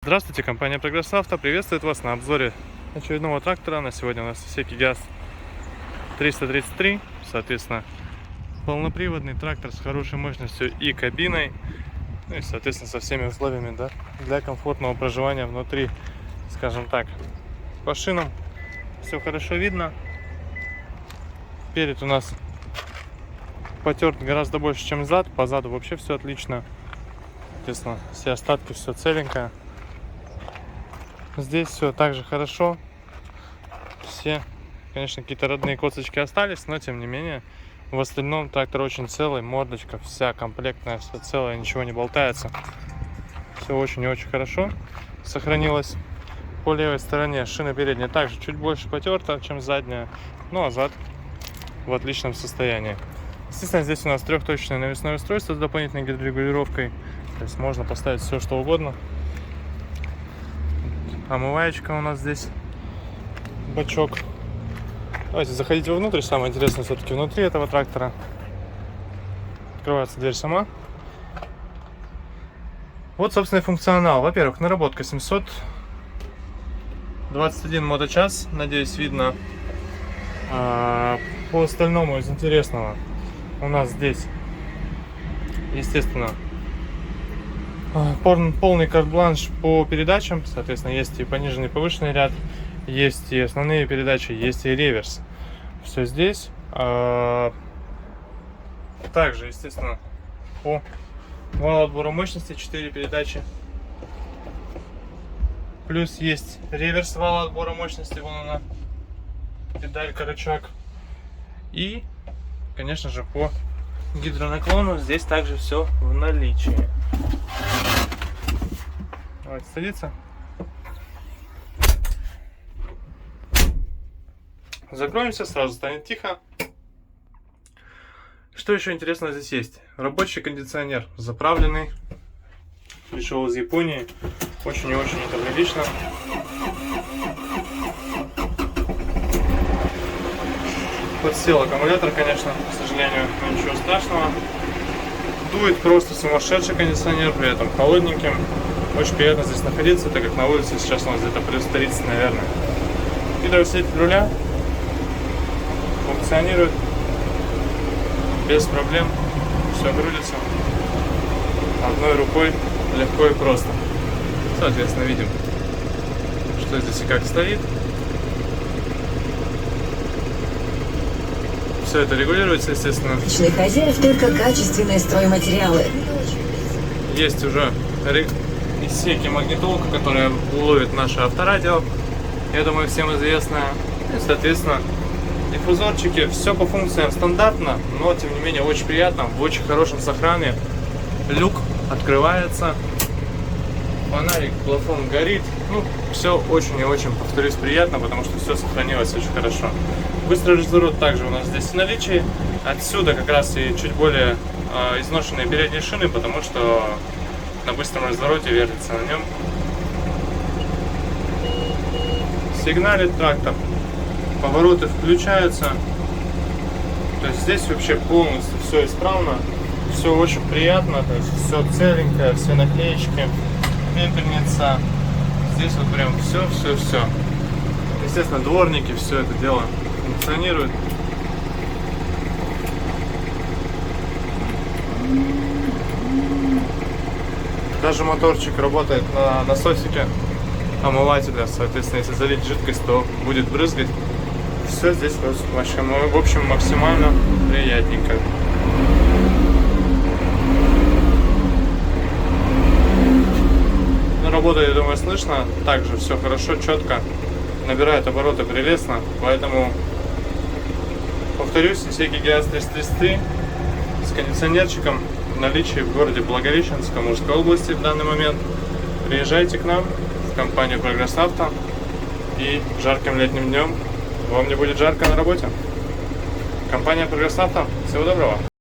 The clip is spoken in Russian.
Здравствуйте, компания Прогресс Авто приветствует вас на обзоре очередного трактора. На сегодня у нас Исеки ГАЗ 333, соответственно, полноприводный трактор с хорошей мощностью и кабиной, ну и, соответственно, со всеми условиями, да, для комфортного проживания внутри, скажем так. По шинам все хорошо видно. Перед у нас потерт гораздо больше, чем зад. По заду вообще все отлично. Соответственно, все остатки, все целенькое. Здесь все также хорошо. Все, конечно, какие-то родные косточки остались, но тем не менее, в остальном трактор очень целый, мордочка вся комплектная, все целое, ничего не болтается. Все очень и очень хорошо сохранилось. По левой стороне шина передняя также чуть больше потерта, чем задняя, ну а зад в отличном состоянии. Естественно, здесь у нас трехточечное навесное устройство с дополнительной гидрорегулировкой, то есть можно поставить все что угодно. Омываечка у нас здесь, бачок. Давайте заходите внутрь. Самое интересное все-таки внутри этого трактора. Открывается дверь сама. Вот, собственно, функционал. Во-первых, наработка 721 моточас. Надеюсь, видно. По остальному из интересного у нас здесь, естественно, полный карт-бланш по передачам. Соответственно, есть и пониженный, и повышенный ряд, есть и основные передачи, есть и реверс. Все здесь. Также, естественно, по валу отбора мощности 4 передачи. Плюс есть реверс вала отбора мощности. Вон она, педалька, рычаг. И, конечно же, по гидронаклону здесь также все в наличии. Давайте садиться. Закроемся, сразу станет тихо. Что еще интересного здесь есть? Рабочий кондиционер, заправленный, пришел из Японии. Очень и очень это прилично. Подсел аккумулятор, конечно, к сожалению, но ничего страшного. Дует просто сумасшедший кондиционер, при этом холодненьким. Очень приятно здесь находиться, так как на улице сейчас у нас где-то плюс 30, наверное. Гидроусилитель руля функционирует без проблем, все грузится одной рукой, легко и просто. Соответственно, видим, что здесь и как стоит. Все это регулируется, естественно. Личных хозяев только качественные стройматериалы. Есть уже Исеки магнитолка, которая ловит наше авторадио. Я думаю, всем известная. И, соответственно, диффузорчики. Все по функциям стандартно, но тем не менее очень приятно, в очень хорошем сохране. Люк открывается, фонарик, плафон горит. Ну, все очень и очень, повторюсь, приятно, потому что все сохранилось очень хорошо. Быстрый разворот также у нас здесь в наличии. Отсюда как раз и чуть более изношенные передние шины, потому что на быстром развороте вертится на нем. Сигналит трактор, повороты включаются. То есть здесь вообще полностью все исправно, все очень приятно, то есть все целенькое, все наклеечки, пепельница. Здесь вот прям все. Естественно, дворники, все это дело функционирует. Даже моторчик работает на насосике омывателя. Соответственно, если залить жидкость, то будет брызгать. Все здесь вообще, в общем, максимально приятненько. Но работает, я думаю, слышно. Также все хорошо, четко. Набирает обороты прелестно. Поэтому, повторюсь, Исеки ГАЗ 333 с кондиционерчиком в наличии в городе Благовещенск, Амурской области в данный момент. Приезжайте к нам в компанию Прогресс Авто, и жарким летним днем вам не будет жарко на работе. Компания Прогресс Авто. Всего доброго.